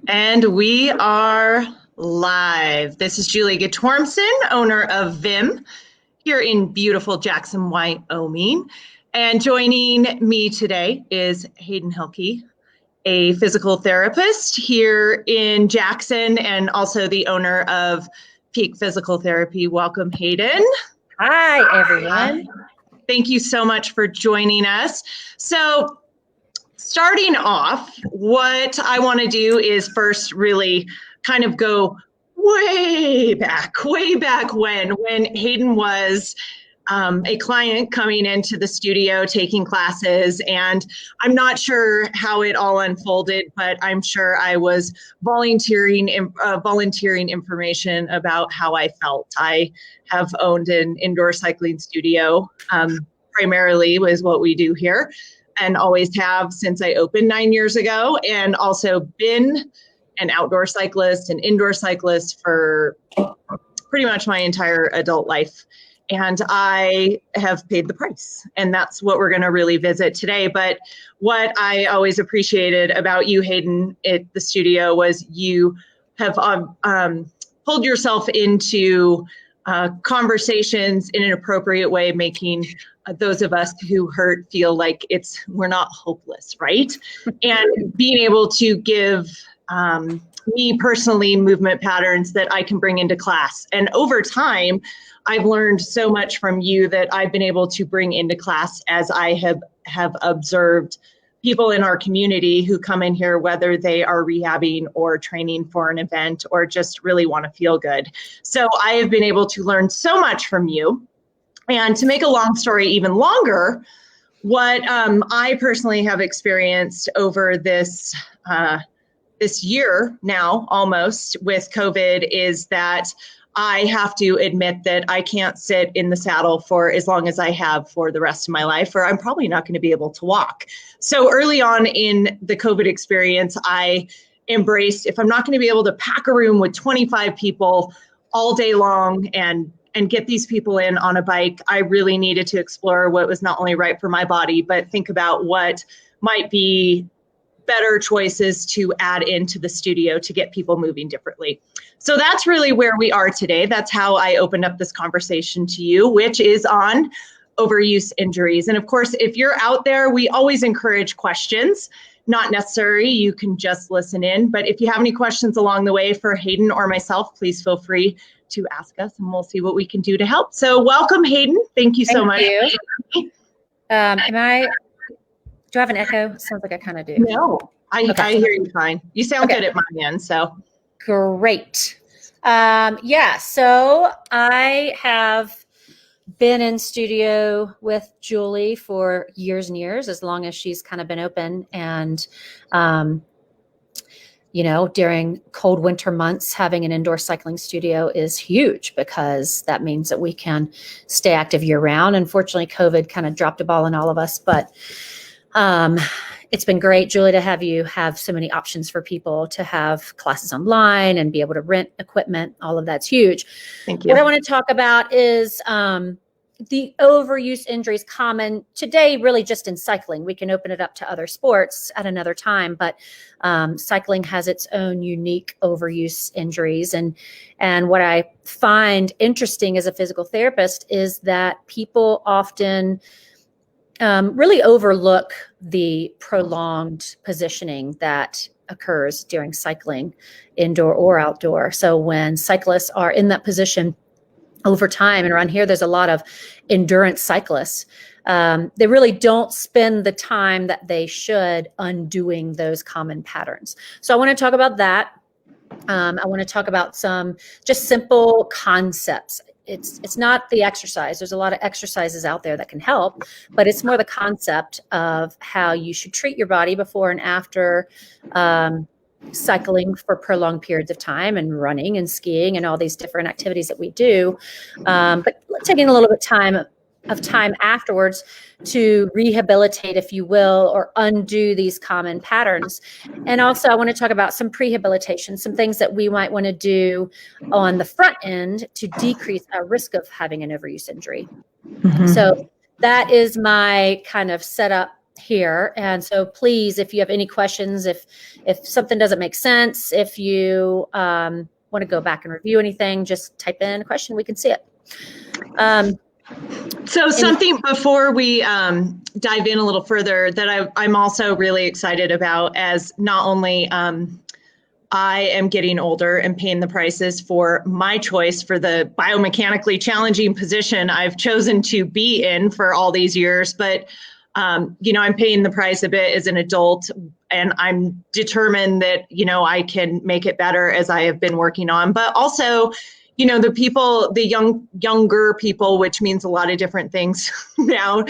And we are live. This is 𝘱𝘬𝐞𝑚𝑐𝑠𝑒𝑛, owner of �VIM, here in beautiful Jackson, Wyoming. And joining me today is Hayden 𝘱𝘬𝘱𝐿𝐾𝐚, a physical therapist here in Jackson and also the owner of Peak Physical Therapy. Welcome, Hayden. Hi, everyone. Thank you so much for joining us. So, starting off, what I want to do is first really kind of go way back when Hayden was a client coming into the studio taking classes, and I'm not sure how it all unfolded, but I'm sure I was volunteering information about how I felt. I have owned an indoor cycling studio, primarily was what we do here, and always have since I opened 9 years ago, and also been an outdoor cyclist and indoor cyclist for pretty much my entire adult life. And I have paid the price, and that's what we're going to really visit today. But what I always appreciated about you, Hayden, at the studio was you have pulled yourself into conversations in an appropriate way, making those of us who hurt feel like we're not hopeless, right? And being able to give me personally movement patterns that I can bring into class. And over time, I've learned so much from you that I've been able to bring into class as I have observed people in our community who come in here, whether they are rehabbing or training for an event or just really want to feel good. So I have been able to learn so much from you. And to make a long story even longer, what I personally have experienced over this year now, almost, with COVID, is that I have to admit that I can't sit in the saddle for as long as I have for the rest of my life, or I'm probably not going to be able to walk. So early on in the COVID experience, I embraced, if I'm not going to be able to pack a room with 25 people all day long and get these people in on a bike, I really needed to explore what was not only right for my body, but think about what might be better choices to add into the studio to get people moving differently. So that's really where we are today. That's how I opened up this conversation to you, which is on overuse injuries. And of course, if you're out there, we always encourage questions. Not necessary, you can just listen in. But if you have any questions along the way for Hayden or myself, please feel free to ask us and we'll see what we can do to help. So welcome, Hayden. Thank you so much. Do I have an echo? Sounds like I kind of do. No, I hear you fine. You sound good at my end, so. Great. So I have been in studio with Julie for years and years, as long as she's kind of been open. And, during cold winter months, having an indoor cycling studio is huge because that means that we can stay active year round. Unfortunately, COVID kind of dropped a ball on all of us, but it's been great, Julie, to have you have so many options for people to have classes online and be able to rent equipment. All of that's huge. Thank you. What I want to talk about is the overuse injuries common today, really just in cycling. We can open it up to other sports at another time, but cycling has its own unique overuse injuries. And what I find interesting as a physical therapist is that people often really overlook the prolonged positioning that occurs during cycling, indoor or outdoor. So when cyclists are in that position over time, and around here, there's a lot of endurance cyclists, they really don't spend the time that they should undoing those common patterns. So I want to talk about that. I want to talk about some just simple concepts. It's not the exercise. There's a lot of exercises out there that can help, but it's more the concept of how you should treat your body before and after cycling for prolonged periods of time, and running and skiing and all these different activities that we do. But taking a little bit of time afterwards to rehabilitate, if you will, or undo these common patterns. And also I want to talk about some prehabilitation, some things that we might want to do on the front end to decrease our risk of having an overuse injury. Mm-hmm. So that is my kind of setup here. And so please, if you have any questions, if something doesn't make sense, if you want to go back and review anything, just type in a question, we can see it. So something before we dive in a little further that I'm also really excited about, as not only I am getting older and paying the prices for my choice for the biomechanically challenging position I've chosen to be in for all these years, but I'm paying the price a bit as an adult, and I'm determined that, I can make it better as I have been working on, but also, the people, the younger people, which means a lot of different things now,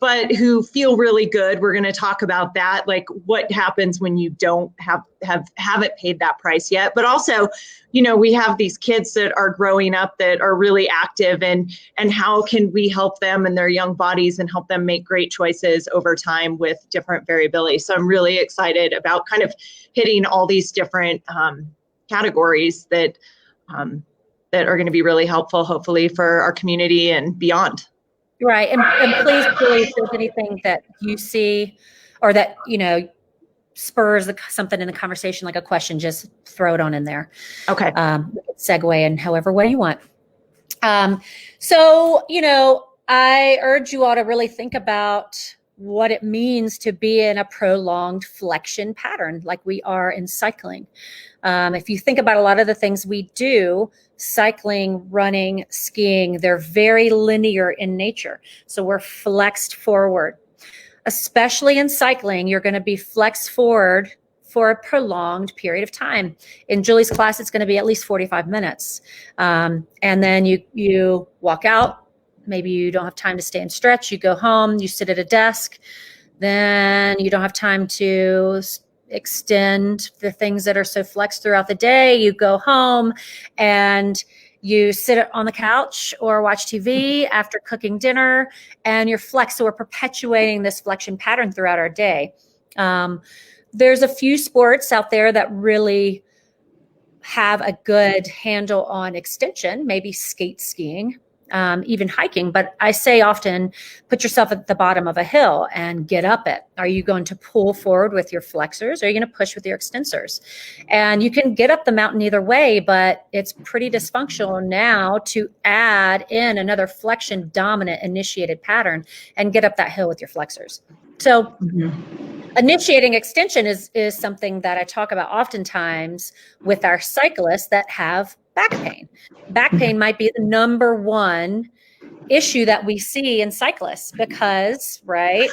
but who feel really good. We're going to talk about that, like what happens when you don't haven't paid that price yet. But also, we have these kids that are growing up that are really active, and how can we help them in their young bodies and help them make great choices over time with different variability. So I'm really excited about kind of hitting all these different categories that are going to be really helpful, hopefully, for our community and beyond. Right. And please, if there's anything that you see or that, spurs something in the conversation, like a question, just throw it on in there. Okay. Segue in however way you want. So, I urge you all to really think about what it means to be in a prolonged flexion pattern like we are in cycling. If you think about a lot of the things we do, cycling, running, skiing, they're very linear in nature. So we're flexed forward. Especially in cycling, you're going to be flexed forward for a prolonged period of time. In Julie's class, it's going to be at least 45 minutes. And then you walk out. Maybe you don't have time to stay and stretch. You go home, you sit at a desk. Then you don't have time to extend the things that are so flexed throughout the day. You go home and you sit on the couch or watch TV after cooking dinner, and you're flexed. So we're perpetuating this flexion pattern throughout our day. There's a few sports out there that really have a good handle on extension, maybe skiing. Even hiking, but I say often put yourself at the bottom of a hill and get up it. Are you going to pull forward with your flexors, or are you going to push with your extensors? And you can get up the mountain either way, but it's pretty dysfunctional now to add in another flexion dominant initiated pattern and get up that hill with your flexors. So initiating extension is something that I talk about oftentimes with our cyclists that have back pain. Back pain might be the number one issue that we see in cyclists because they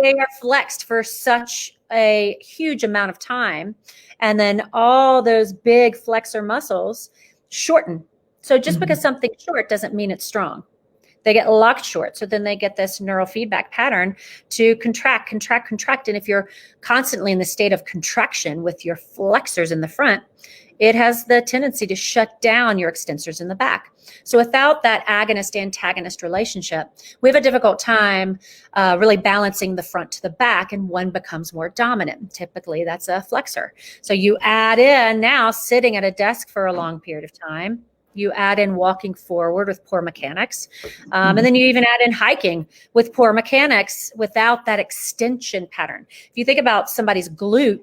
are flexed for such a huge amount of time. And then all those big flexor muscles shorten. So just because something's short doesn't mean it's strong. They get locked short. So then they get this neural feedback pattern to contract. And if you're constantly in the state of contraction with your flexors in the front, it has the tendency to shut down your extensors in the back. So without that agonist-antagonist relationship, we have a difficult time really balancing the front to the back, and one becomes more dominant. Typically, that's a flexor. So you add in now sitting at a desk for a long period of time. You add in walking forward with poor mechanics. And then you even add in hiking with poor mechanics without that extension pattern. If you think about somebody's glute,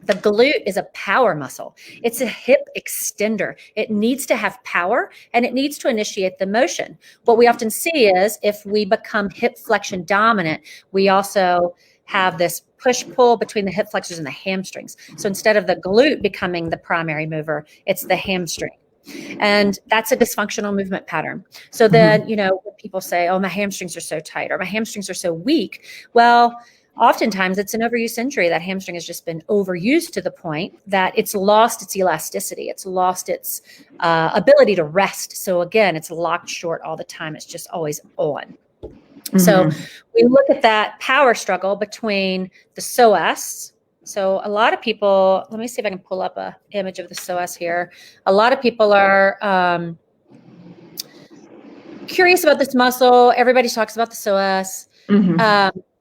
the glute is a power muscle. It's a hip extender. It needs to have power and it needs to initiate the motion. What we often see is if we become hip flexion dominant, we also have this push-pull between the hip flexors and the hamstrings. So instead of the glute becoming the primary mover, it's the hamstring. And that's a dysfunctional movement pattern. So then, when people say, oh, my hamstrings are so tight or my hamstrings are so weak. Well, oftentimes it's an overuse injury. That hamstring has just been overused to the point that it's lost its elasticity. It's lost its ability to rest. So again, it's locked short all the time. It's just always on. So we look at that power struggle between the psoas. So a lot of people, let me see if I can pull up an image of the psoas here. A lot of people are curious about this muscle. Everybody talks about the psoas.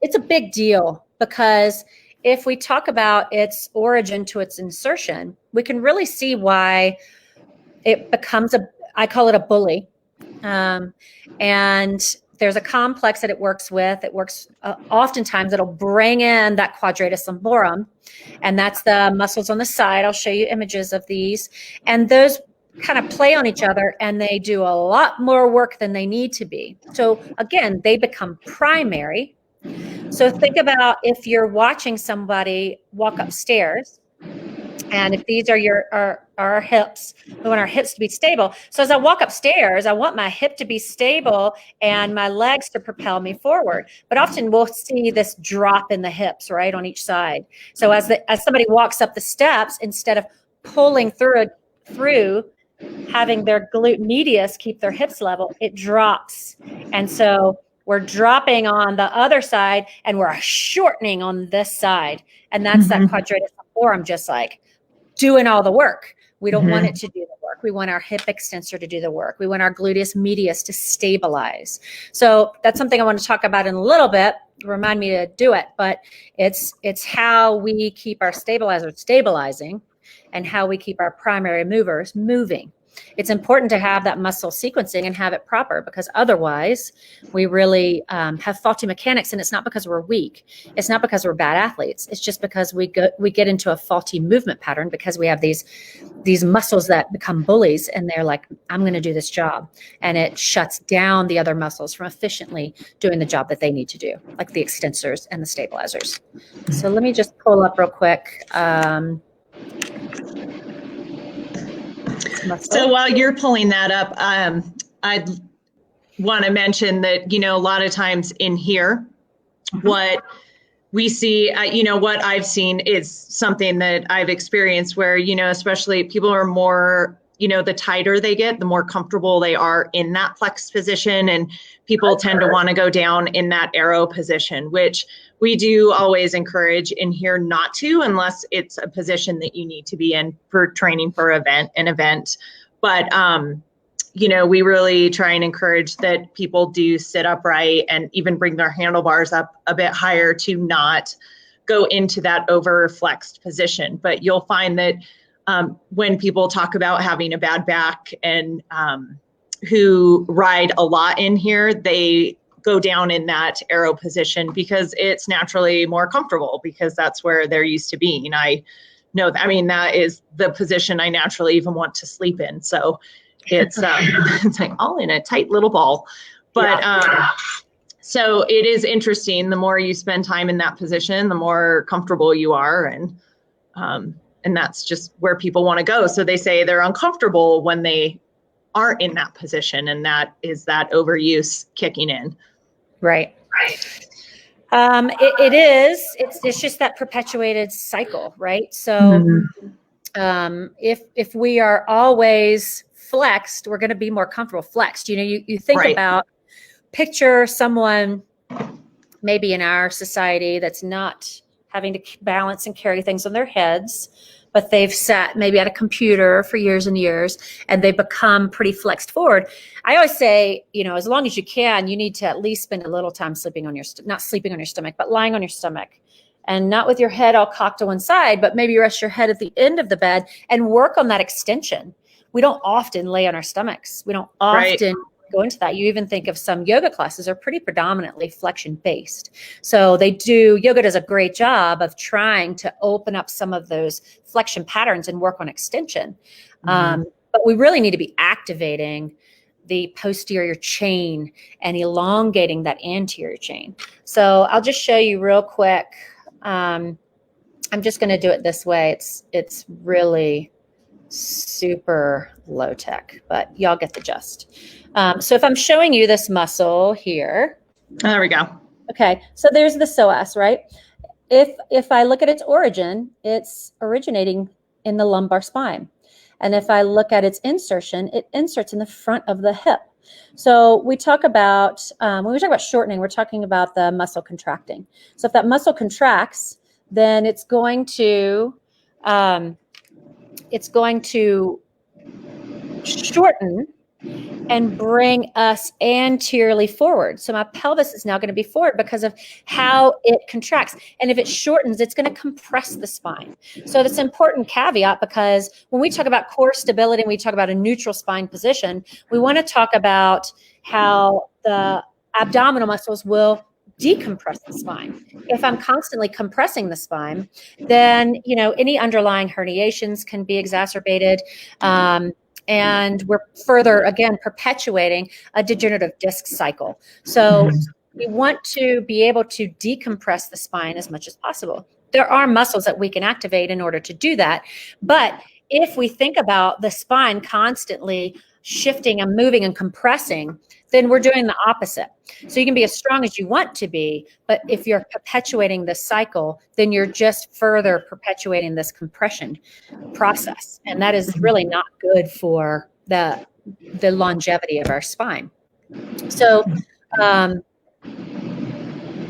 It's a big deal because if we talk about its origin to its insertion, we can really see why it becomes I call it a bully. And there's a complex that it works with. It works oftentimes it'll bring in that quadratus lumborum, and that's the muscles on the side. I'll show you images of these, and those kind of play on each other, and they do a lot more work than they need to be. So again, they become primary. So think about if you're watching somebody walk upstairs, and if these are our hips, we want our hips to be stable. So as I walk upstairs, I want my hip to be stable and my legs to propel me forward. But often we'll see this drop in the hips, right, on each side. So as somebody walks up the steps, instead of pulling through having their glute medius keep their hips level, it drops. And so we're dropping on the other side and we're shortening on this side. And that's that quadratus lumborum just like doing all the work. We don't want it to do the work. We want our hip extensor to do the work. We want our gluteus medius to stabilize. So that's something I want to talk about in a little bit. Remind me to do it, but it's how we keep our stabilizers stabilizing and how we keep our primary movers moving. It's important to have that muscle sequencing and have it proper, because otherwise we really have faulty mechanics. And it's not because we're weak. It's not because we're bad athletes. It's just because we get into a faulty movement pattern because we have these muscles that become bullies, and they're like, I'm going to do this job. And it shuts down the other muscles from efficiently doing the job that they need to do, like the extensors and the stabilizers. So let me just pull up real quick. So while you're pulling that up, I'd want to mention that, a lot of times in here, what we see, what I've seen is something that I've experienced where, especially people are more, the tighter they get, the more comfortable they are in that flex position. And people tend to want to go down in that arrow position, which we do always encourage in here not to, unless it's a position that you need to be in for training for an event. But, we really try and encourage that people do sit upright and even bring their handlebars up a bit higher to not go into that over flexed position. But you'll find that when people talk about having a bad back and who ride a lot in here, they go down in that arrow position because it's naturally more comfortable, because that's where they're used to being. I know that, that is the position I naturally even want to sleep in. So it's it's like all in a tight little ball. But so it is interesting. The more you spend time in that position, the more comfortable you are. And that's just where people want to go. So they say they're uncomfortable when they aren't in that position. And that is that overuse kicking in. Right. It's just that perpetuated cycle, right? So if we are always flexed, we're going to be more comfortable flexed. You think about, picture someone maybe in our society that's not having to balance and carry things on their heads, but they've sat maybe at a computer for years and years, and they become pretty flexed forward. I always say, as long as you can, you need to at least spend a little time sleeping on your, not sleeping on your stomach, but lying on your stomach, and not with your head all cocked to one side, but maybe rest your head at the end of the bed and work on that extension. We don't often lay on our stomachs. We don't often go into that. You even think of some yoga classes are pretty predominantly flexion based. So yoga does a great job of trying to open up some of those flexion patterns and work on extension. But we really need to be activating the posterior chain and elongating that anterior chain. So I'll just show you real quick. I'm just going to do it this way. It's really super low tech, but y'all get the gist. So if I'm showing you this muscle here. There we go. Okay. So there's the psoas, right? If I look at its origin, it's originating in the lumbar spine. And if I look at its insertion, it inserts in the front of the hip. So we talk about, when we talk about shortening, we're talking about the muscle contracting. So if that muscle contracts, then it's going to shorten and bring us anteriorly forward. So my pelvis is now going to be forward because of how it contracts. And if it shortens, it's going to compress the spine. So that's an important caveat, because when we talk about core stability and we talk about a neutral spine position, we want to talk about how the abdominal muscles will decompress the spine. If I'm constantly compressing the spine, then, any underlying herniations can be exacerbated. And we're further, again, perpetuating a degenerative disc cycle. So we want to be able to decompress the spine as much as possible. There are muscles that we can activate in order to do that. But if we think about the spine constantly shifting and moving and compressing, then we're doing the opposite. So you can be as strong as you want to be, but if you're perpetuating this cycle, then you're just further perpetuating this compression process. And that is really not good for the longevity of our spine. So,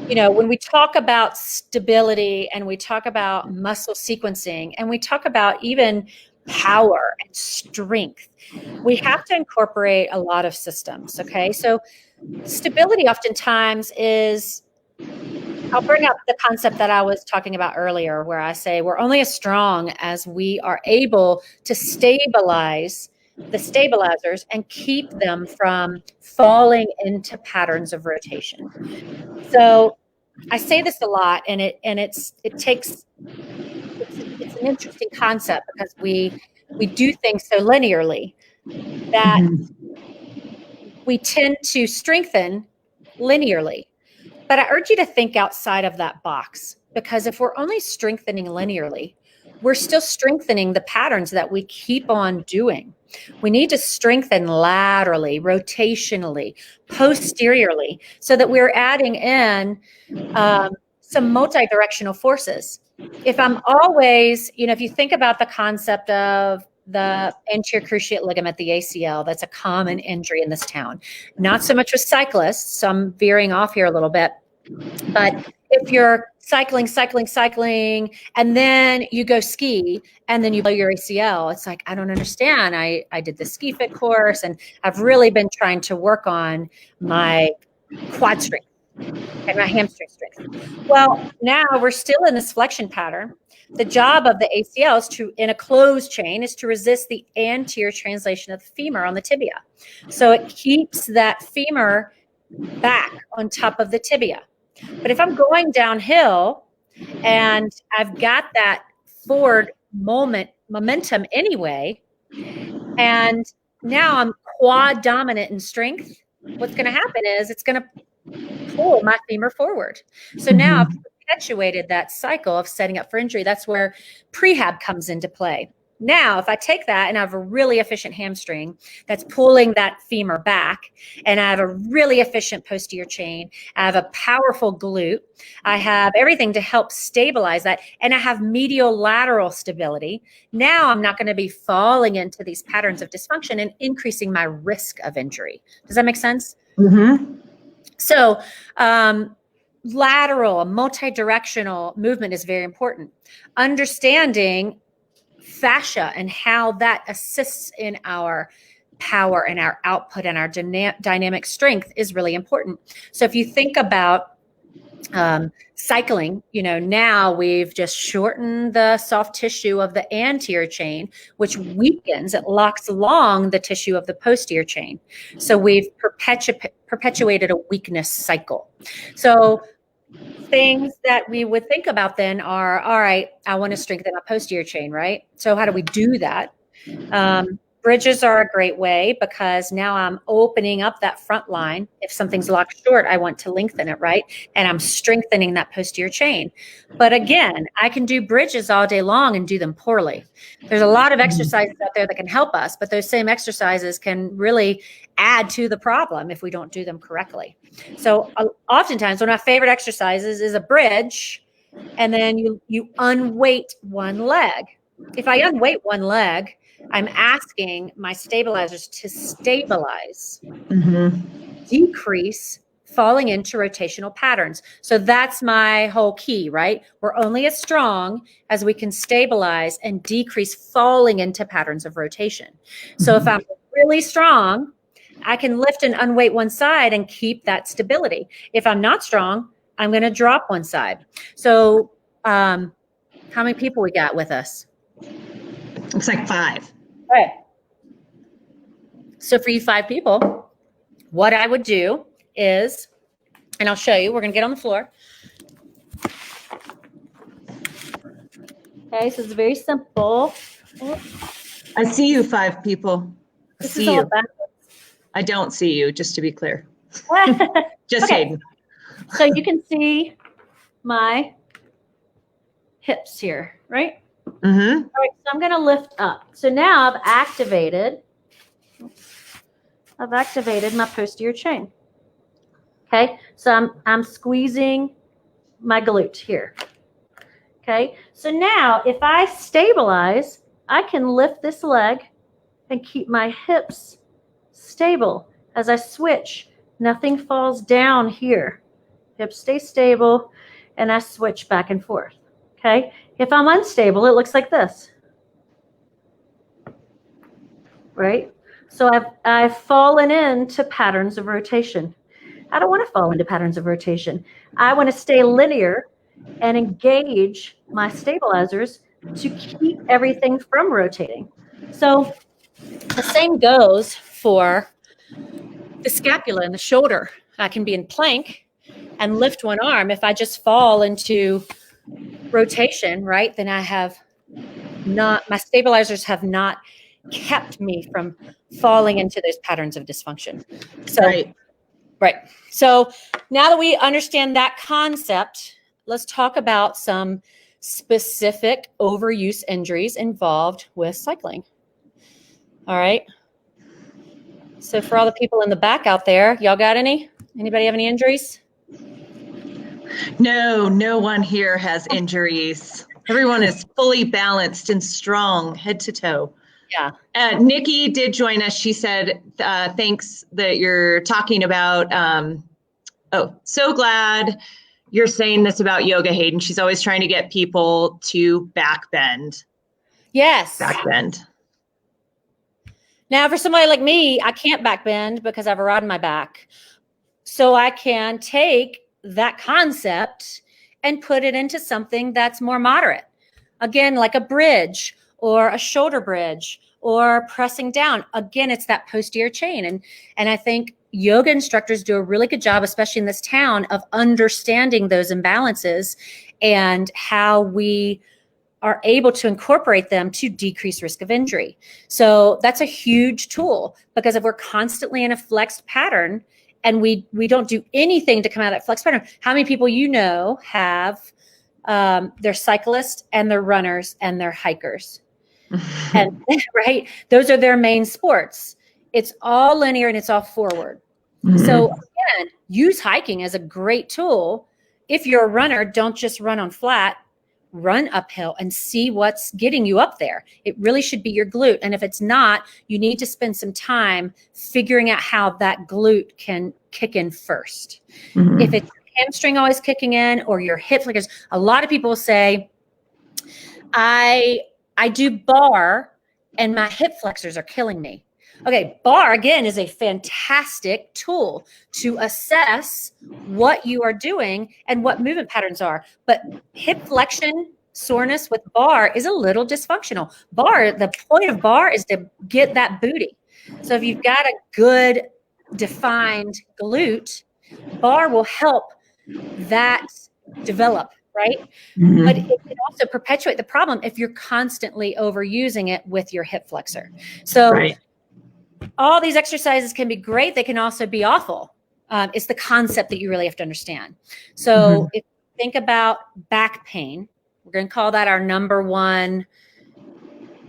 when we talk about stability and we talk about muscle sequencing and we talk about even power and strength, we have to incorporate a lot of systems. Okay. So stability oftentimes is, I'll bring up the concept that I was talking about earlier, where I say we're only as strong as we are able to stabilize the stabilizers and keep them from falling into patterns of rotation. So I say this a lot, and it's an interesting concept because we do things so linearly that we tend to strengthen linearly. But I urge you to think outside of that box, because if we're only strengthening linearly, we're still strengthening the patterns that we keep on doing. We need to strengthen laterally, rotationally, posteriorly, so that we're adding in some multi-directional forces. If I'm always, if you think about the concept of the anterior cruciate ligament, the ACL, that's a common injury in this town. Not so much with cyclists, so I'm veering off here a little bit. But if you're cycling, and then you go ski, and then you blow your ACL, it's like, I don't understand. I did the ski fit course, and I've really been trying to work on my quad strength and my hamstring strength. Well, now we're still in this flexion pattern. The job of the ACL is in a closed chain, is to resist the anterior translation of the femur on the tibia. So it keeps that femur back on top of the tibia. But if I'm going downhill and I've got that forward momentum anyway, and now I'm quad dominant in strength, what's going to happen is it's going to pull my femur forward. So now I've perpetuated that cycle of setting up for injury. That's where prehab comes into play. Now, if I take that and I have a really efficient hamstring that's pulling that femur back, and I have a really efficient posterior chain, I have a powerful glute, I have everything to help stabilize that, and I have medial lateral stability, now I'm not going to be falling into these patterns of dysfunction and increasing my risk of injury. Does that make sense? So, lateral, multi-directional movement is very important. Understanding fascia and how that assists in our power and our output and our dynamic strength is really important. So if you think about cycling, now we've just shortened the soft tissue of the anterior chain, which weakens, it locks along the tissue of the posterior chain. So we've perpetuated a weakness cycle. So things that we would think about then are, all right, I want to strengthen my posterior chain, right? So how do we do that? Bridges are a great way, because now I'm opening up that front line. If something's locked short, I want to lengthen it, right? And I'm strengthening that posterior chain. But again, I can do bridges all day long and do them poorly. There's a lot of exercises out there that can help us, but those same exercises can really add to the problem if we don't do them correctly. So oftentimes one of my favorite exercises is a bridge, and then you unweight one leg. If I unweight one leg, I'm asking my stabilizers to stabilize, decrease falling into rotational patterns. So that's my whole key, right? We're only as strong as we can stabilize and decrease falling into patterns of rotation. So if I'm really strong, I can lift and unweight one side and keep that stability. If I'm not strong, I'm going to drop one side. So how many people we got with us? Looks like 5. All right. So for you 5 people, what I would do is And I'll show you. We're going to get on the floor. Okay, so it's very simple. I see you 5 people. I This see is all you. about I don't see you, just to be clear. Just Okay. Hayden. So you can see my hips here, right? Mm-hmm. All right, so I'm going to lift up. So now I've activated my posterior chain. Okay, so I'm squeezing my glute here. Okay, so now if I stabilize, I can lift this leg and keep my hips stable as I switch. Nothing falls down here. Hips stay stable, and I switch back and forth. Okay, if I'm unstable, it looks like this. Right? So I've fallen into patterns of rotation. I don't want to fall into patterns of rotation. I want to stay linear and engage my stabilizers to keep everything from rotating. So the same goes for the scapula and the shoulder. I can be in plank and lift one arm. If I just fall into rotation, right, then I have not, my stabilizers have not kept me from falling into those patterns of dysfunction. So, right. So now that we understand that concept, let's talk about some specific overuse injuries involved with cycling. All right. So for all the people in the back out there, y'all got any? Anybody have any injuries? No, no one here has injuries. Everyone is fully balanced and strong, head to toe. Yeah. Nikki did join us. She said, thanks that you're talking about, so glad you're saying this about yoga, Hayden. She's always trying to get people to back bend. Yes. Back bend. Now, for somebody like me, I can't back bend because I have a rod in my back. So I can take that concept and put it into something that's more moderate. Again, like a bridge or a shoulder bridge or pressing down. Again, it's that posterior chain. And I think yoga instructors do a really good job, especially in this town, of understanding those imbalances and how we are able to incorporate them to decrease risk of injury. So that's a huge tool, because if we're constantly in a flexed pattern and we don't do anything to come out of that flexed pattern, how many people you know have they're cyclists and they're runners and they're hikers? And right, those are their main sports. It's all linear and it's all forward. Mm-hmm. So again, use hiking as a great tool. If you're a runner, don't just run on flat, run uphill and see what's getting you up there. It really should be your glute. And if it's not, you need to spend some time figuring out how that glute can kick in first. Mm-hmm. If it's hamstring always kicking in or your hip flickers, a lot of people say, I do bar and my hip flexors are killing me. Okay, bar again is a fantastic tool to assess what you are doing and what movement patterns are. But hip flexion soreness with bar is a little dysfunctional. Bar, the point of bar is to get that booty. So if you've got a good defined glute, bar will help that develop, right? Mm-hmm. But it can also perpetuate the problem if you're constantly overusing it with your hip flexor. So right. All these exercises can be great. They can also be awful. It's the concept that you really have to understand. So mm-hmm. if you think about back pain, we're going to call that our number one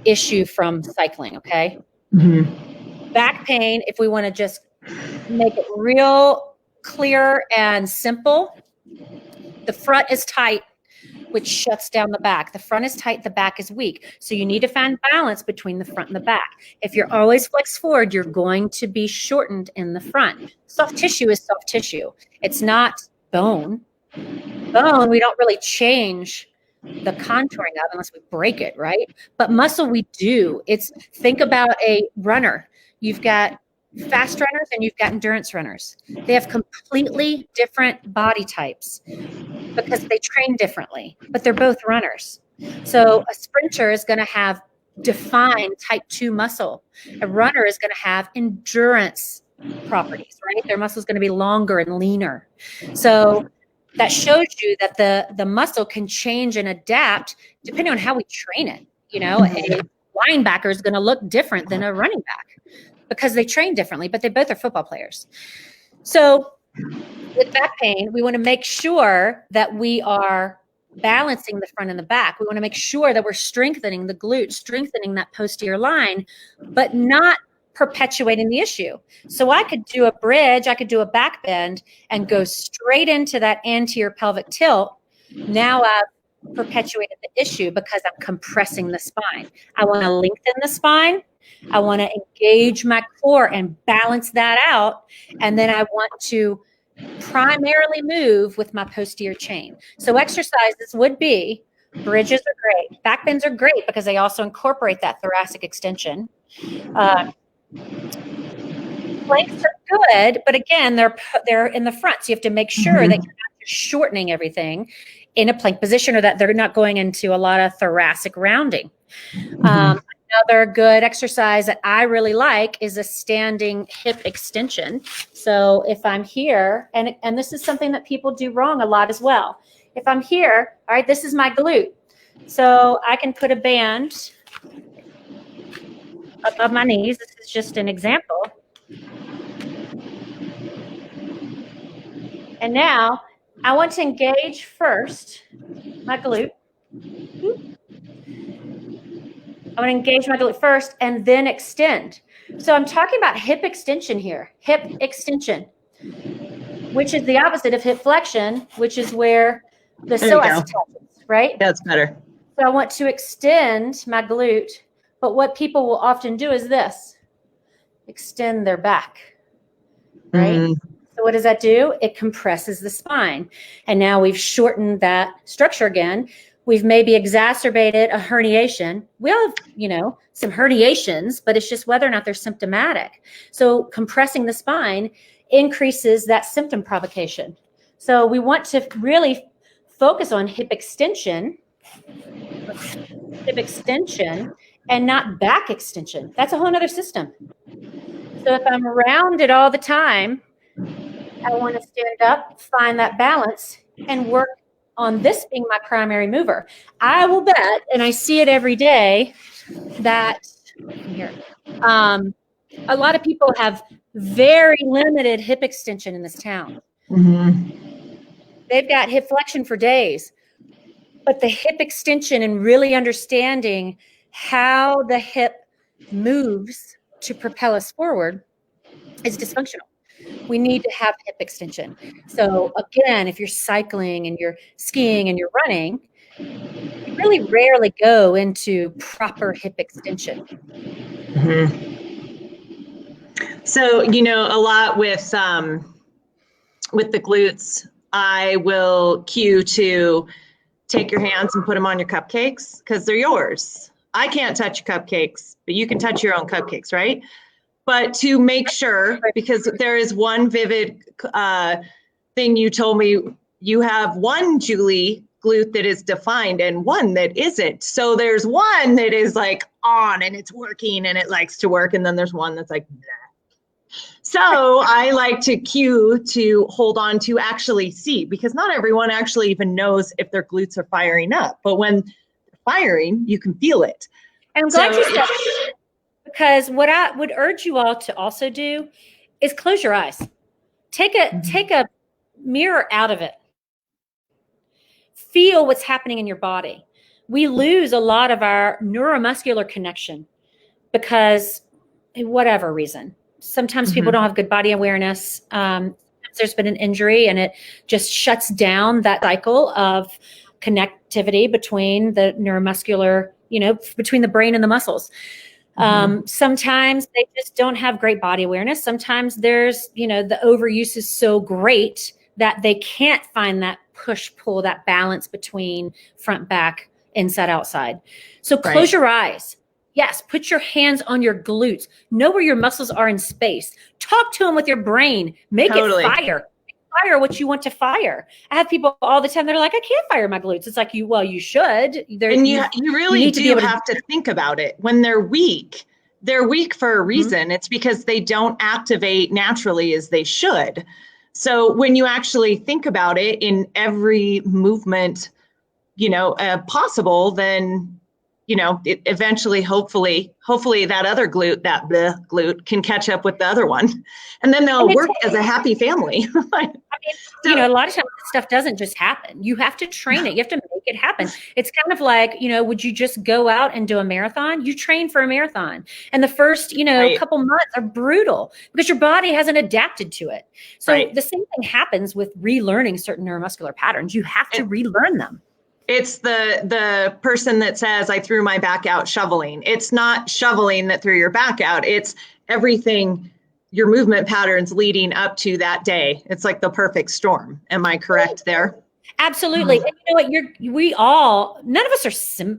issue from cycling, okay? Mm-hmm. Back pain, if we want to just make it real clear and simple, the front is tight, which shuts down the back. The front is tight, the back is weak. So you need to find balance between the front and the back. If you're always flexed forward, you're going to be shortened in the front. Soft tissue is soft tissue. It's not bone. Bone, we don't really change the contouring of unless we break it, right? But muscle, we do. Think about a runner. You've got fast runners and you've got endurance runners. They have completely different body types because they train differently, but they're both runners. So a sprinter is going to have defined type 2 muscle. A runner is going to have endurance properties, right? Their muscle is going to be longer and leaner. So that shows you that the muscle can change and adapt depending on how we train it. You know, a linebacker is going to look different than a running back because they train differently, but they both are football players. So with back pain, we want to make sure that we are balancing the front and the back. We want to make sure that we're strengthening the glute, strengthening that posterior line, but not perpetuating the issue. So I could do a bridge, I could do a back bend and go straight into that anterior pelvic tilt. Now I've perpetuated the issue because I'm compressing the spine. I want to lengthen the spine. I want to engage my core and balance that out. And then I want to primarily move with my posterior chain. So exercises would be, bridges are great. Back bends are great because they also incorporate that thoracic extension. Planks are good, but again, they're in the front. So you have to make sure that you're not just shortening everything in a plank position or that they're not going into a lot of thoracic rounding. Another good exercise that I really like is a standing hip extension. So if I'm here, and this is something that people do wrong a lot as well. If I'm here, all right, this is my glute. So I can put a band above my knees. This is just an example. And now I want to engage first my glute. I want to engage my glute first and then extend. So I'm talking about hip extension here, hip extension, which is the opposite of hip flexion, which is where the psoas touches, right? That's better. So I want to extend my glute, but what people will often do is this, extend their back, right? So what does that do? It compresses the spine. And now we've shortened that structure again. We've maybe exacerbated a herniation. We all have, you know, some herniations, but it's just whether or not they're symptomatic. So compressing the spine increases that symptom provocation. So we want to really focus on hip extension and not back extension. That's a whole nother system. So if I'm rounded all the time, I want to stand up, find that balance, and work on this being my primary mover. I will bet, and I see it every day, that here, a lot of people have very limited hip extension in this town. They've got hip flexion for days, but the hip extension and really understanding how the hip moves to propel us forward is dysfunctional. We need to have hip extension. So again, if you're cycling and you're skiing and you're running, you really rarely go into proper hip extension. So, you know, a lot with the glutes, I will cue to take your hands and put them on your cupcakes because they're yours. I can't touch your cupcakes, but you can touch your own cupcakes, right? But to make sure, because there is one vivid thing you told me, you have one, Julie, glute that is defined and one that isn't. So there's one that is like on and it's working and it likes to work. And then there's one that's like, bleh. So I like to cue to hold on to actually see, because not everyone actually even knows if their glutes are firing up. But when they're firing, you can feel it. And I'm glad you said that. Because what I would urge you all to also do is close your eyes. Take a mirror out of it. Feel what's happening in your body. We lose a lot of our neuromuscular connection because whatever reason. Sometimes people don't have good body awareness. There's been an injury and it just shuts down that cycle of connectivity between the neuromuscular, you know, between the brain and the muscles. Sometimes they just don't have great body awareness. Sometimes there's, you know, the overuse is so great that they can't find that push pull, that balance between front, back, inside, outside. So close your eyes. Yes. Put your hands on your glutes. Know where your muscles are in space. Talk to them with your brain. Make it fire. Fire what you want to fire. I have people all the time that are like, I can't fire my glutes. It's like, you should. And you really do have to think about it. When they're weak, they're weak for a reason. It's because they don't activate naturally as they should. So when you actually think about it in every movement, possible, then, it eventually, hopefully that other glute, that glute can catch up with the other one, and then they'll work as a happy family. A lot of times this stuff doesn't just happen. You have to train it. You have to make it happen. It's kind of like, would you just go out and do a marathon? You train for a marathon. And the first, couple months are brutal because your body hasn't adapted to it. So the same thing happens with relearning certain neuromuscular patterns. You have to relearn them. It's the person that says, I threw my back out shoveling. It's not shoveling that threw your back out. It's everything, your movement patterns leading up to that day. It's like the perfect storm. Am I correct there? Absolutely. And you know what? None of us are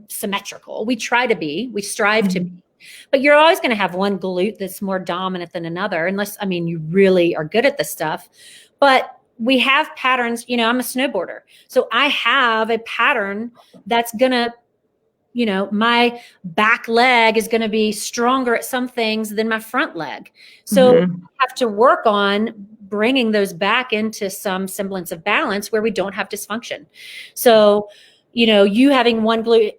symmetrical. We try to be, we strive to be, but you're always going to have one glute that's more dominant than another, unless, you really are good at this stuff. But we have patterns, I'm a snowboarder. So I have a pattern that's going to, my back leg is going to be stronger at some things than my front leg. So I have to work on bringing those back into some semblance of balance where we don't have dysfunction. So, you having one glute,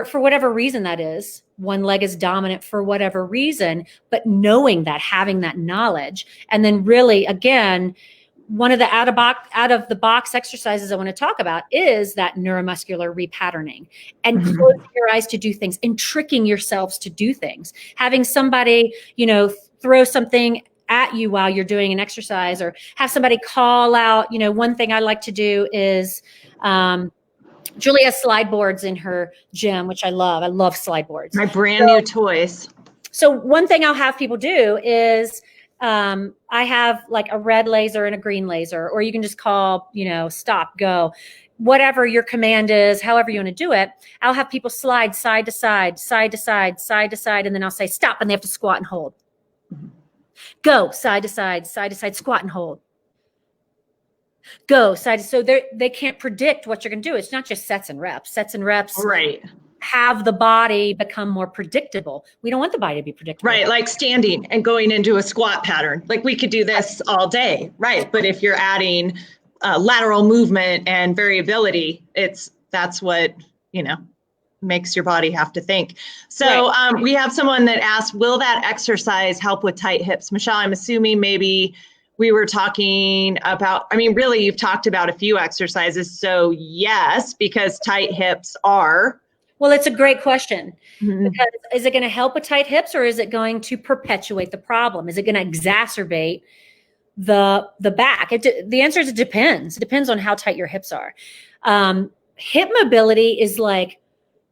for whatever reason that is, one leg is dominant for whatever reason, but knowing that, having that knowledge, and then really, again, one of the out of the box exercises I want to talk about is that neuromuscular repatterning, and closing your eyes to do things and tricking yourselves to do things. Having somebody, throw something at you while you're doing an exercise, or have somebody call out. One thing I like to do is, Julie has slide boards in her gym, which I love. I love slide boards. My brand new toys. So one thing I'll have people do is, I have like a red laser and a green laser, or you can just call, stop, go, whatever your command is, however you want to do it. I'll have people slide side to side, side to side, side to side. And then I'll say stop, and they have to squat and hold. Go side to side, squat and hold. Go side. So they can't predict what you're going to do. It's not just sets and reps. Right. Have the body become more predictable. We don't want the body to be predictable. Right, like standing and going into a squat pattern. Like we could do this all day, right? But if you're adding lateral movement and variability, that's what, makes your body have to think. So we have someone that asked, will that exercise help with tight hips? Michelle, I'm assuming maybe we were talking about, really you've talked about a few exercises. So yes, because tight hips are. Well, it's a great question, because is it going to help with tight hips, or is it going to perpetuate the problem? Is it going to exacerbate the back? The answer is it depends. It depends on how tight your hips are. Hip mobility is like,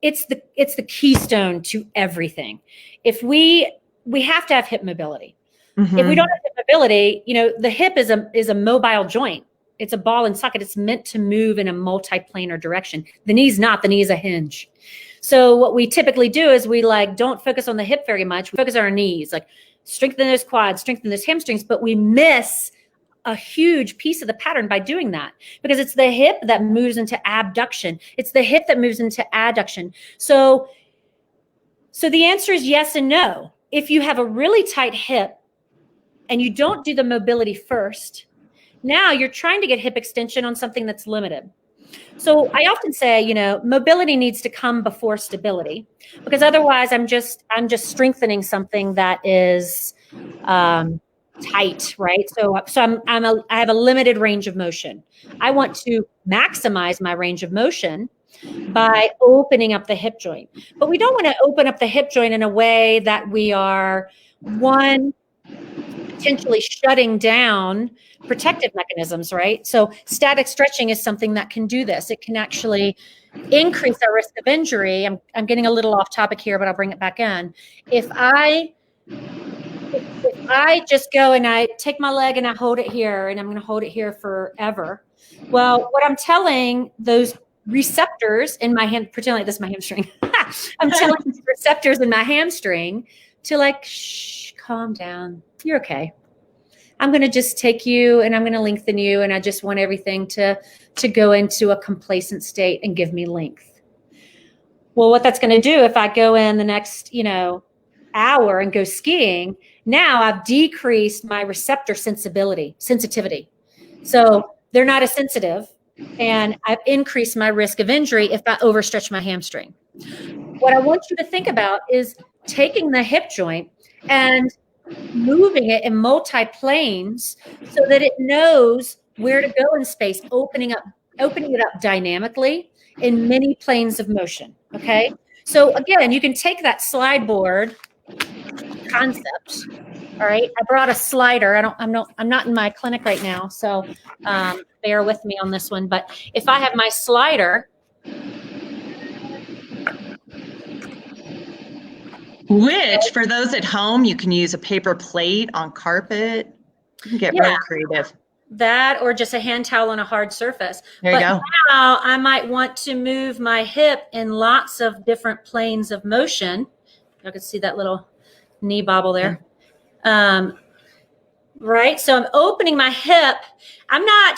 it's the keystone to everything. If we have to have hip mobility. If we don't have hip mobility, the hip is a mobile joint. It's a ball and socket. It's meant to move in a multiplanar direction. The knee's not. The knee is a hinge. So what we typically do is we don't focus on the hip very much. We focus on our knees, like strengthen those quads, strengthen those hamstrings, but we miss a huge piece of the pattern by doing that, because it's the hip that moves into abduction. It's the hip that moves into adduction. So the answer is yes and no. If you have a really tight hip and you don't do the mobility first, now you're trying to get hip extension on something that's limited. So I often say, mobility needs to come before stability, because otherwise I'm just strengthening something that is tight, right? So I have a limited range of motion. I want to maximize my range of motion by opening up the hip joint. But we don't want to open up the hip joint in a way that we are, potentially shutting down protective mechanisms, right? So static stretching is something that can do this. It can actually increase our risk of injury. I'm getting a little off topic here, but I'll bring it back in. If I just go and I take my leg and I hold it here, and I'm going to hold it here forever. Well, what I'm telling those receptors in my hand, pretend like this is my hamstring. I'm telling these receptors in my hamstring to shh, calm down. You're okay. I'm going to just take you and I'm going to lengthen you. And I just want everything to go into a complacent state and give me length. Well, what that's going to do if I go in the next, hour and go skiing, now I've decreased my receptor sensitivity. So they're not as sensitive, and I've increased my risk of injury if I overstretch my hamstring. What I want you to think about is taking the hip joint and moving it in multi-planes so that it knows where to go in space, opening it up dynamically in many planes of motion. Okay. So again, you can take that slide board concept. All right. I brought a slider. I'm not in my clinic right now, so bear with me on this one. But if I have my slider, which for those at home, you can use a paper plate on carpet. You can get real creative. That, or just a hand towel on a hard surface. There you go. Now I might want to move my hip in lots of different planes of motion. You can see that little knee bobble there. Right. So I'm opening my hip. I'm not,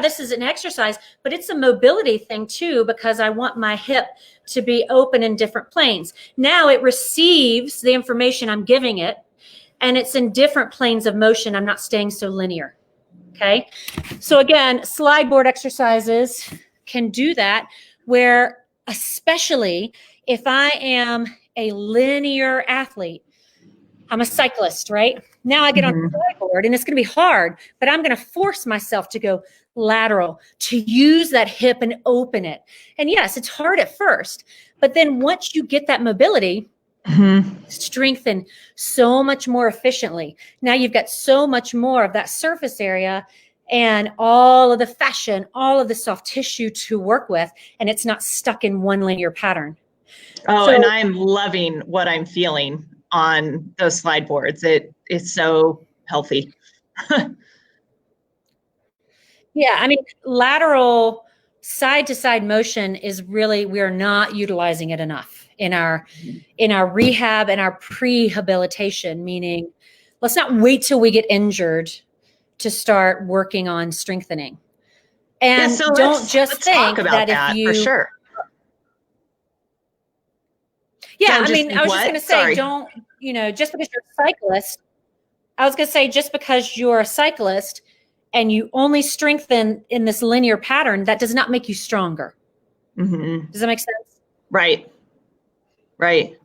this is an exercise, but it's a mobility thing too, because I want my hip to be open in different planes. Now it receives the information I'm giving it, and it's in different planes of motion. I'm not staying so linear. Okay. So again, slide board exercises can do that, where especially if I am a linear athlete, I'm a cyclist, right? Now I get on the slide board and it's going to be hard, but I'm going to force myself to go lateral, to use that hip and open it. And yes, it's hard at first, but then once you get that mobility, strengthen so much more efficiently. Now you've got so much more of that surface area and all of the fascia and all of the soft tissue to work with, and it's not stuck in one linear pattern. Oh, and I'm loving what I'm feeling on those slide boards. It is so healthy. Yeah, I mean, lateral side to side motion is really, we're not utilizing it enough in our rehab and our prehabilitation, meaning let's not wait till we get injured to start working on strengthening. And so don't just think that if you, for sure. Yeah, I mean, I was just going to say, don't, just because you're a cyclist, I was going to say, just because you're a cyclist and you only strengthen in this linear pattern, that does not make you stronger. Does that make sense? Right. Right.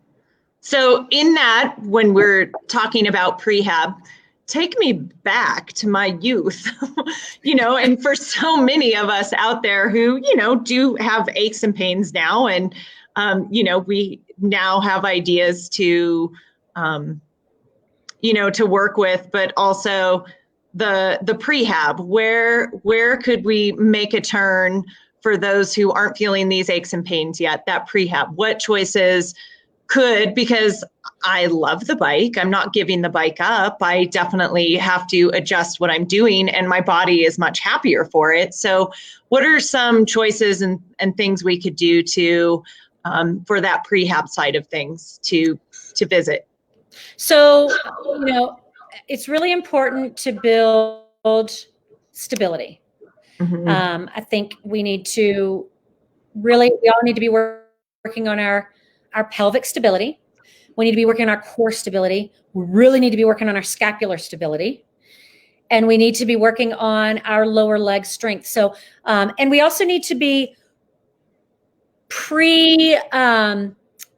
So in that, when we're talking about prehab, take me back to my youth, and for so many of us out there who, do have aches and pains now. And, we now have ideas to, to work with, but also the prehab, where could we make a turn for those who aren't feeling these aches and pains yet, that prehab? What choices because I love the bike. I'm not giving the bike up. I definitely have to adjust what I'm doing, and my body is much happier for it. So what are some choices and things we could do to, for that prehab side of things to visit? So, it's really important to build stability. I think we all need to be working on our pelvic stability. We need to be working on our core stability. We really need to be working on our scapular stability. And we need to be working on our lower leg strength. So, and we also need to be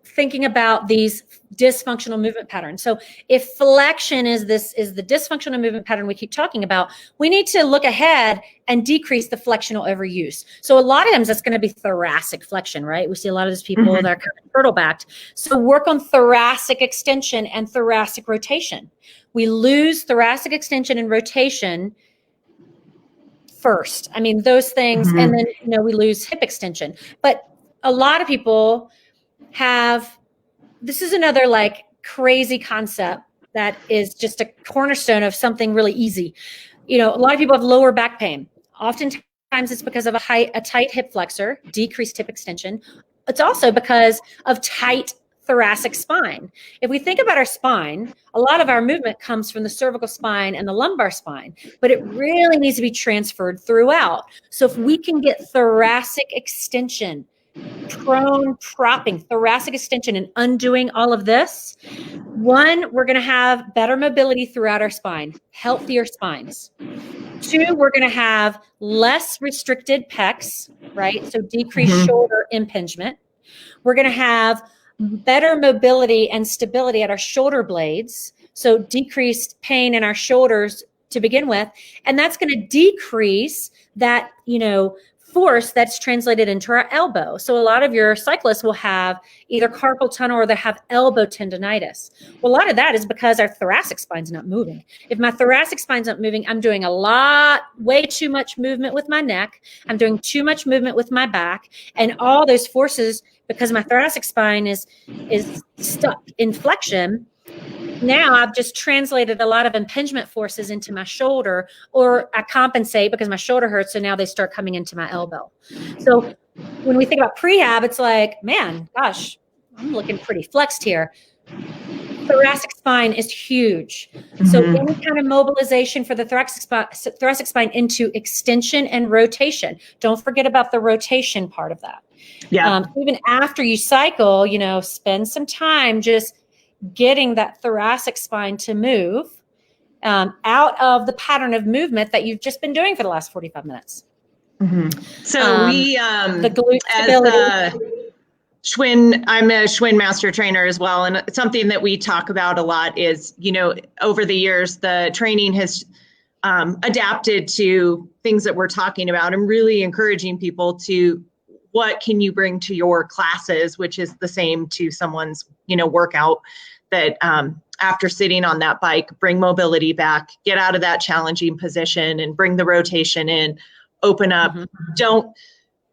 thinking about these dysfunctional movement patterns. So if flexion is the dysfunctional movement pattern we keep talking about, we need to look ahead and decrease the flexional overuse. So a lot of times that's going to be thoracic flexion, right? We see a lot of those people that are kind of turtle backed. So work on thoracic extension and thoracic rotation. We lose thoracic extension and rotation first. I mean, those things, and then, we lose hip extension. But a lot of people this is another crazy concept that is just a cornerstone of something really easy. A lot of people have lower back pain. Oftentimes it's because of a tight hip flexor, decreased hip extension. It's also because of tight thoracic spine. If we think about our spine, a lot of our movement comes from the cervical spine and the lumbar spine, but it really needs to be transferred throughout. So if we can get thoracic extension prone propping, thoracic extension, and undoing all of this, one, we're going to have better mobility throughout our spine, healthier spines. Two, we're going to have less restricted pecs, right? So decreased shoulder impingement. We're going to have better mobility and stability at our shoulder blades. So decreased pain in our shoulders to begin with. And that's going to decrease that, force that's translated into our elbow. So a lot of your cyclists will have either carpal tunnel or they have elbow tendonitis. Well, a lot of that is because our thoracic spine's not moving. If my thoracic spine's not moving, I'm doing way too much movement with my neck. I'm doing too much movement with my back, and all those forces, because my thoracic spine is stuck in flexion. Now I've just translated a lot of impingement forces into my shoulder, or I compensate because my shoulder hurts. So now they start coming into my elbow. So when we think about prehab, it's like, man, gosh, I'm looking pretty flexed here. Thoracic spine is huge. So any kind of mobilization for the thoracic spine into extension and rotation. Don't forget about the rotation part of that. Yeah. Even after you cycle, spend some time just getting that thoracic spine to move out of the pattern of movement that you've just been doing for the last 45 minutes. So we, the glute stability. I'm a Schwinn master trainer as well. And something that we talk about a lot is, over the years, the training has adapted to things that we're talking about, and really encouraging people to, what can you bring to your classes, which is the same to someone's, workout, that after sitting on that bike, bring mobility back, get out of that challenging position and bring the rotation in, open up. Don't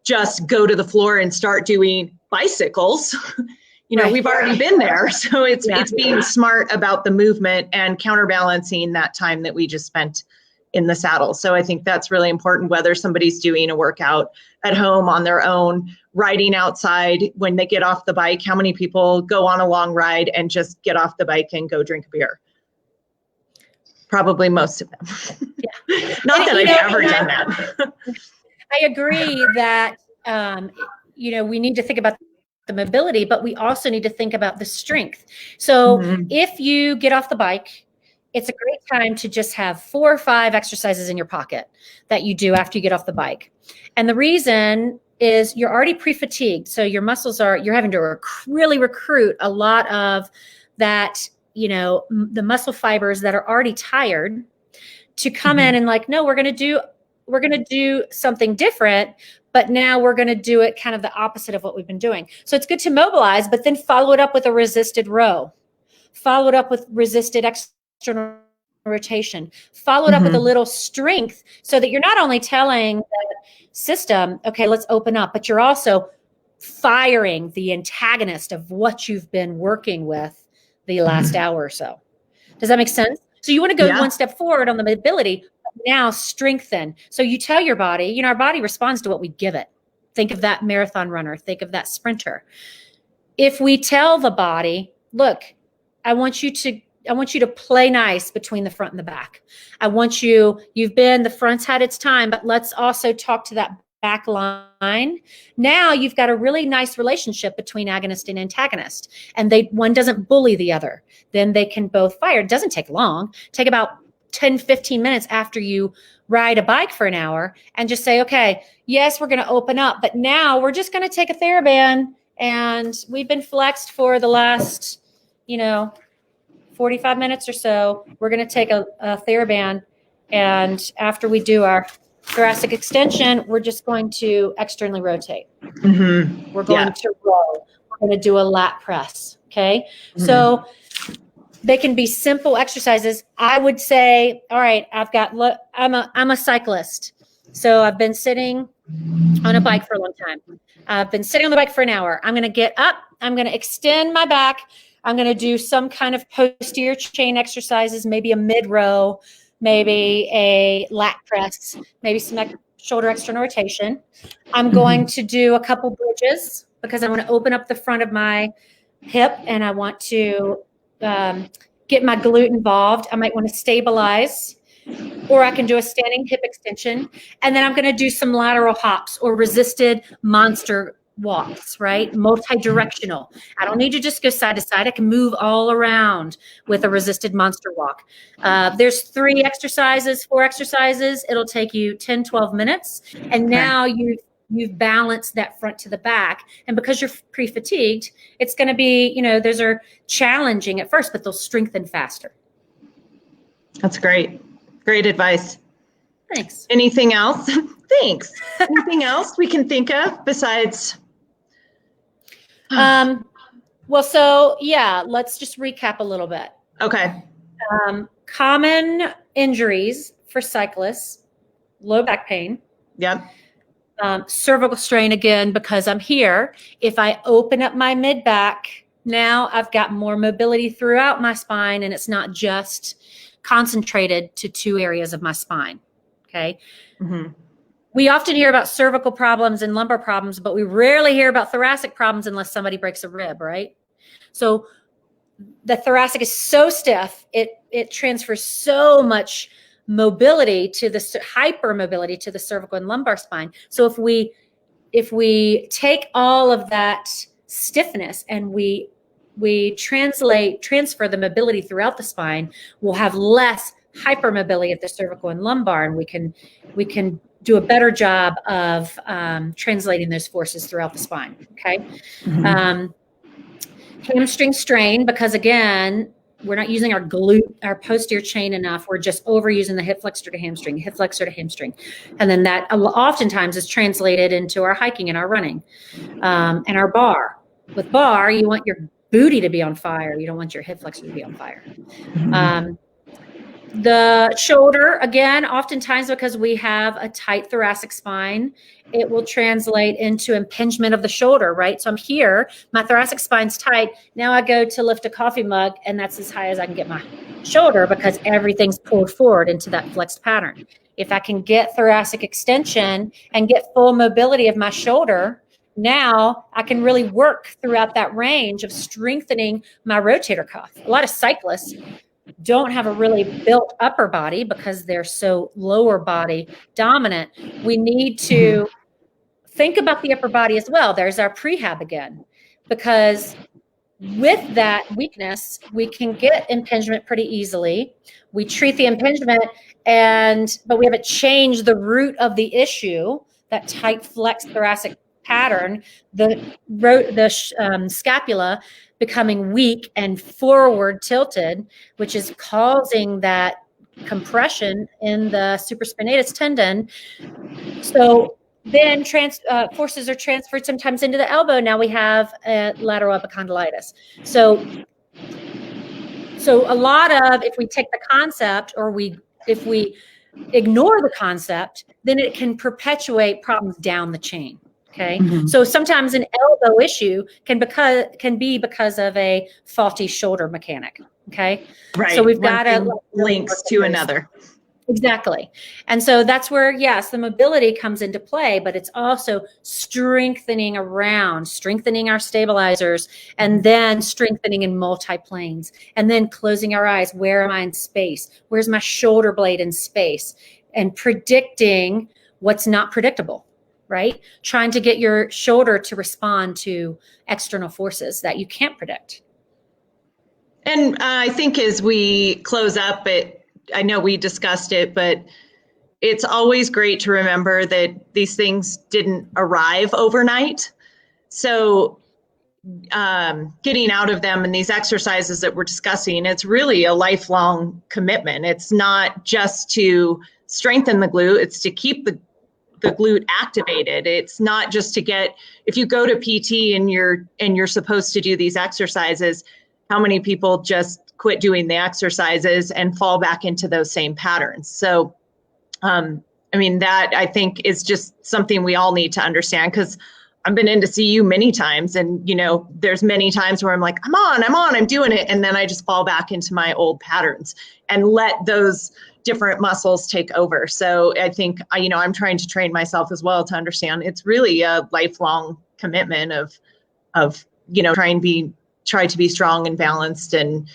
just go to the floor and start doing bicycles. We've already been there. So it's being smart about the movement and counterbalancing that time that we just spent in the saddle. So I think that's really important, whether somebody's doing a workout at home on their own, riding outside. When they get off the bike, how many people go on a long ride and just get off the bike and go drink a beer? Probably most of them. Not that I've ever done that. I agree that, we need to think about the mobility, but we also need to think about the strength. So if you get off the bike, it's a great time to just have 4 or 5 exercises in your pocket that you do after you get off the bike. And the reason is you're already pre-fatigued. So your muscles you're having to really recruit a lot of that, the muscle fibers that are already tired to come in and no, we're going to do something different, but now we're going to do it kind of the opposite of what we've been doing. So it's good to mobilize, but then follow it up with a resisted row, follow it up with resisted external rotation, follow it up with a little strength, so that you're not only telling the system, okay, let's open up, but you're also firing the antagonist of what you've been working with the last hour or so. Does that make sense? So you want to go one step forward on the mobility, now strengthen. So you tell your body, our body responds to what we give it. Think of that marathon runner, think of that sprinter. If we tell the body, look, I want you to play nice between the front and the back. The front's had its time, but let's also talk to that back line. Now you've got a really nice relationship between agonist and antagonist, and one doesn't bully the other. Then they can both fire. It doesn't take long. Take about 10, 15 minutes after you ride a bike for an hour, and just say, okay, yes, we're going to open up, but now we're just going to take a TheraBand, and we've been flexed for the last, 45 minutes or so. We're going to take a TheraBand, and after we do our thoracic extension, we're just going to externally rotate. We're going to roll. We're going to do a lat press. Okay. So they can be simple exercises. I would say, all right, I'm a cyclist. So I've been sitting on a bike for a long time. I've been sitting on the bike for an hour. I'm going to get up. I'm going to extend my back. I'm going to do some kind of posterior chain exercises, maybe a mid row, maybe a lat press, maybe some shoulder external rotation. I'm going to do a couple bridges because I want to open up the front of my hip, and I want to get my glute involved. I might want to stabilize, or I can do a standing hip extension. And then I'm going to do some lateral hops or resisted monster walks, right? Multi-directional. I don't need to just go side to side. I can move all around with a resisted monster walk. There's 4 exercises. It'll take you 10, 12 minutes. And now you've balanced that front to the back. And because you're pre-fatigued, it's going to be, those are challenging at first, but they'll strengthen faster. That's great. Great advice. Thanks. Anything else? Thanks. Anything else we can think of besides? Well, so yeah, let's just recap a little bit. Okay. Common injuries for cyclists: low back pain. Yep. Cervical strain, again, because I'm here. If I open up my mid back, now I've got more mobility throughout my spine, and it's not just concentrated to 2 areas of my spine. Okay. Mm-hmm. We often hear about cervical problems and lumbar problems, but we rarely hear about thoracic problems unless somebody breaks a rib, right? So the thoracic is so stiff, it transfers so much mobility to the hypermobility to the cervical and lumbar spine. So if we take all of that stiffness and we transfer the mobility throughout the spine, we'll have less hypermobility at the cervical and lumbar, and we can do a better job of translating those forces throughout the spine. Okay. Mm-hmm. Hamstring strain, because again, we're not using our posterior chain enough. We're just overusing the hip flexor to hamstring, and then that oftentimes is translated into our hiking and our running, and our bar. With bar, you want your booty to be on fire. You don't want your hip flexor to be on fire. Mm-hmm. The shoulder, again, oftentimes because we have a tight thoracic spine, it will translate into impingement of the shoulder, right? So I'm here, my thoracic spine's tight. Now I go to lift a coffee mug, and that's as high as I can get my shoulder because everything's pulled forward into that flexed pattern. If I can get thoracic extension and get full mobility of my shoulder, now I can really work throughout that range of strengthening my rotator cuff. A lot of cyclists don't have a really built upper body because they're so lower body dominant. We need to think about the upper body as well. There's our prehab again, because with that weakness, we can get impingement pretty easily. We treat the impingement, but we haven't changed the root of the issue, that tight flex thoracic pattern, the scapula becoming weak and forward tilted, which is causing that compression in the supraspinatus tendon. So then forces are transferred sometimes into the elbow. Now we have lateral epicondylitis. So a lot of, if we take the concept or if we ignore the concept, then it can perpetuate problems down the chain. Okay. Mm-hmm. So sometimes an elbow issue can be because of a faulty shoulder mechanic. Okay. Right. So we've got links to another. Exactly. And so that's where, yes, the mobility comes into play, but it's also strengthening our stabilizers, and then strengthening in multi-planes, and then closing our eyes. Where am I in space? Where's my shoulder blade in space? And predicting what's not predictable. Right? Trying to get your shoulder to respond to external forces that you can't predict. And I think as we close up, I know we discussed it, but it's always great to remember that these things didn't arrive overnight. So getting out of them and these exercises that we're discussing, it's really a lifelong commitment. It's not just to strengthen the glute, it's to keep the glute activated. It's not just to get, if you go to PT and you're supposed to do these exercises, how many people just quit doing the exercises and fall back into those same patterns? So, that I think is just something we all need to understand, because I've been in to see you many times, and there's many times where I'm like, I'm doing it. And then I just fall back into my old patterns and let those different muscles take over. So I think, I'm trying to train myself as well to understand it's really a lifelong commitment of try to be strong and balanced and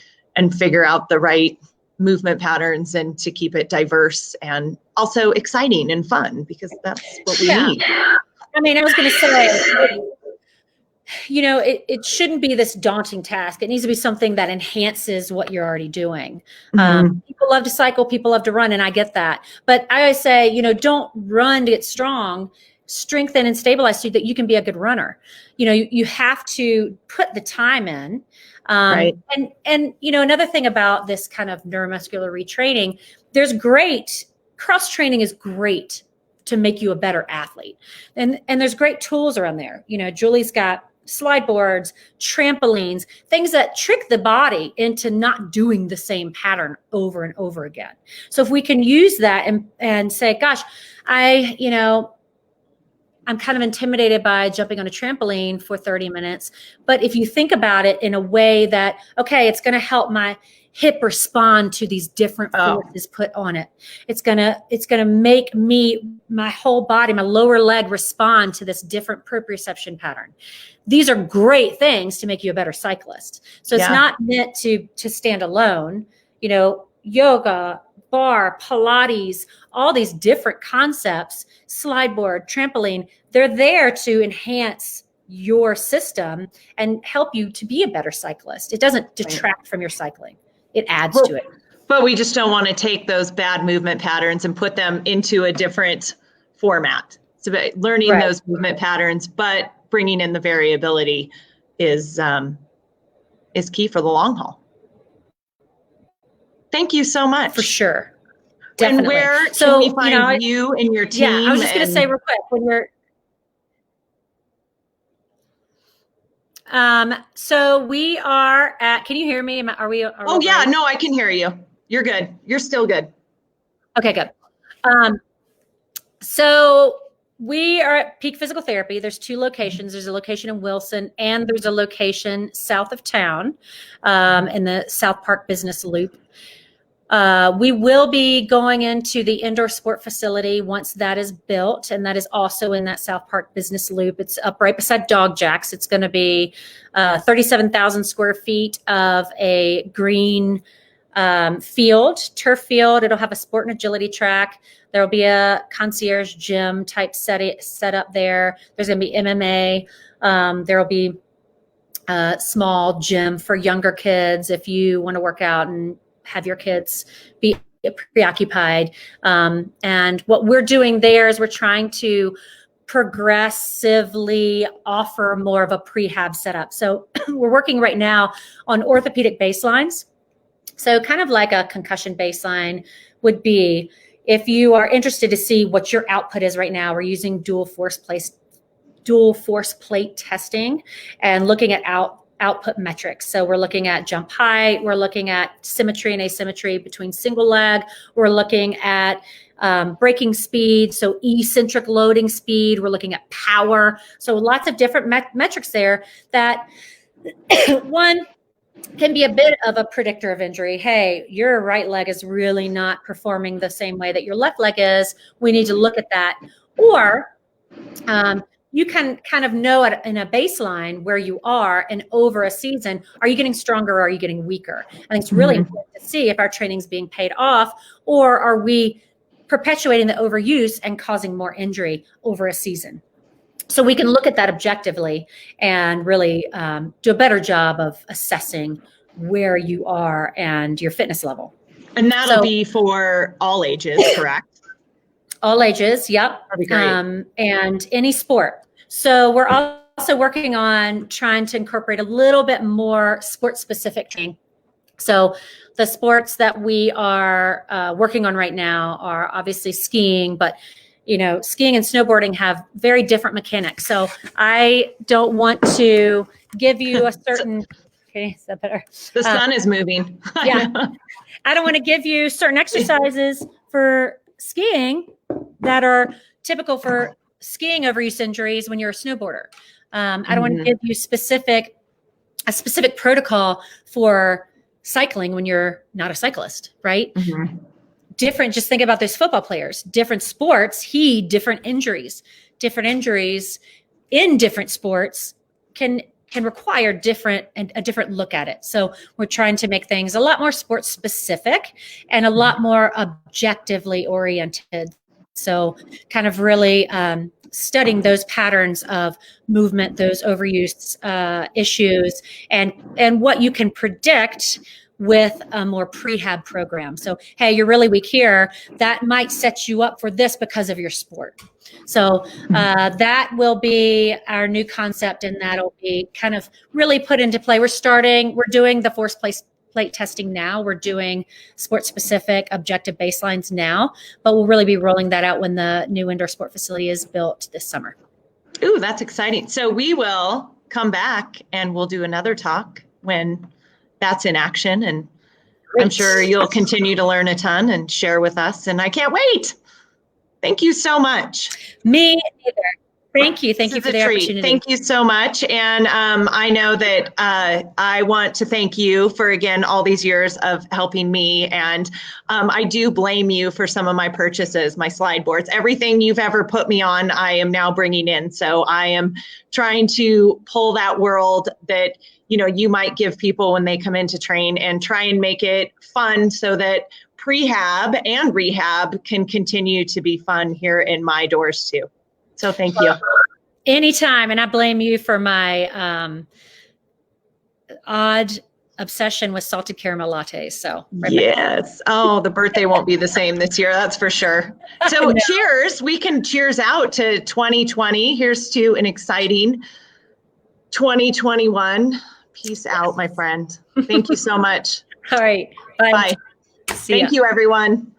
figure out the right movement patterns, and to keep it diverse and also exciting and fun, because that's what we need. I was going to say, it shouldn't be this daunting task. It needs to be something that enhances what you're already doing. People love to cycle, people love to run, and I get that. But I always say, don't run to get strong, strengthen and stabilize so that you can be a good runner. You have to put the time in. Right. And another thing about this kind of neuromuscular retraining, cross training is great to make you a better athlete. And there's great tools around there. Julie's got slide boards, trampolines, things that trick the body into not doing the same pattern over and over again. So if we can use that and say, gosh, I'm kind of intimidated by jumping on a trampoline for 30 minutes. But if you think about it in a way that, okay, it's going to help my hip respond to these different forces put on it. It's going to make my whole body, my lower leg respond to this different proprioception pattern. These are great things to make you a better cyclist. So it's not meant to stand alone. Yoga, bar, Pilates, all these different concepts, slide board, trampoline, they're there to enhance your system and help you to be a better cyclist. It doesn't detract from your cycling. It adds to it. But we just don't want to take those bad movement patterns and put them into a different format. So learning those movement patterns, but bringing in the variability is key for the long haul. Thank you so much. For sure. Definitely. And where can we find you and your team? Yeah, I was just going to say real quick, when you're, so we are at, can you hear me? Are we oh yeah, no, I can hear you. You're good. You're still good. Okay, good. So we are at Peak Physical Therapy. There's 2 locations. There's a location in Wilson and there's a location south of town, in the South Park Business Loop. We will be going into the indoor sport facility once that is built, and that is also in that South Park Business Loop. It's up right beside Dog Jacks. It's going to be 37,000 square feet of a green turf field. It'll have a sport and agility track. There will be a concierge gym type set up there. There's going to be MMA. There will be a small gym for younger kids if you want to work out and have your kids be preoccupied. And what we're doing there is we're trying to progressively offer more of a prehab setup. So we're working right now on orthopedic baselines. So kind of like a concussion baseline would be, if you are interested to see what your output is right now, we're using dual force plate testing and looking at output metrics. So we're looking at jump height, we're looking at symmetry and asymmetry between single leg, we're looking at braking speed, so eccentric loading speed, we're looking at power. So lots of different metrics there that one can be a bit of a predictor of injury. Hey, your right leg is really not performing the same way that your left leg is. We need to look at that. Or you can kind of know in a baseline where you are, and over a season, are you getting stronger or are you getting weaker? I think it's really important to see if our training is being paid off, or are we perpetuating the overuse and causing more injury over a season. So we can look at that objectively and really do a better job of assessing where you are and your fitness level. And that'll be for all ages, correct? All ages, yep. That'd be great. And any sport. So we're also working on trying to incorporate a little bit more sport-specific training. So the sports that we are working on right now are obviously skiing, but skiing and snowboarding have very different mechanics. So I don't want to give you a certain, okay, is that better? The sun is moving. Yeah. I don't want to give you certain exercises for skiing that are typical for skiing overuse injuries when you're a snowboarder. I don't want to give you a specific protocol for cycling when you're not a cyclist, right? Different, just think about those football players, different sports, different injuries in different sports can require a different look at it. So we're trying to make things a lot more sports specific and a lot more objectively oriented. So kind of really studying those patterns of movement, those overuse issues, and what you can predict with a more prehab program. So, hey, you're really weak here. That might set you up for this because of your sport. So that will be our new concept, and that'll be kind of really put into play. We're doing the force plate testing now. We're doing sport-specific objective baselines now, but we'll really be rolling that out when the new indoor sport facility is built this summer. Ooh, that's exciting. So we will come back and we'll do another talk when that's in action. And great. I'm sure you'll continue to learn a ton and share with us. And I can't wait. Thank you so much. Me either. Thank you. Thank you for the opportunity. Thank you so much. And I know that I want to thank you for, again, all these years of helping me. And I do blame you for some of my purchases, my slide boards, everything you've ever put me on, I am now bringing in. So I am trying to pull that world that, you know, you might give people when they come in to train and try and make it fun so that prehab and rehab can continue to be fun here in my doors too. So thank you. Anytime. And I blame you for my odd obsession with salted caramel lattes. So yes. Oh, the birthday won't be the same this year. That's for sure. So cheers. We can cheers out to 2020. Here's to an exciting 2021. Peace out, my friend. Thank you so much. All right. Bye. Bye. Thank you, everyone.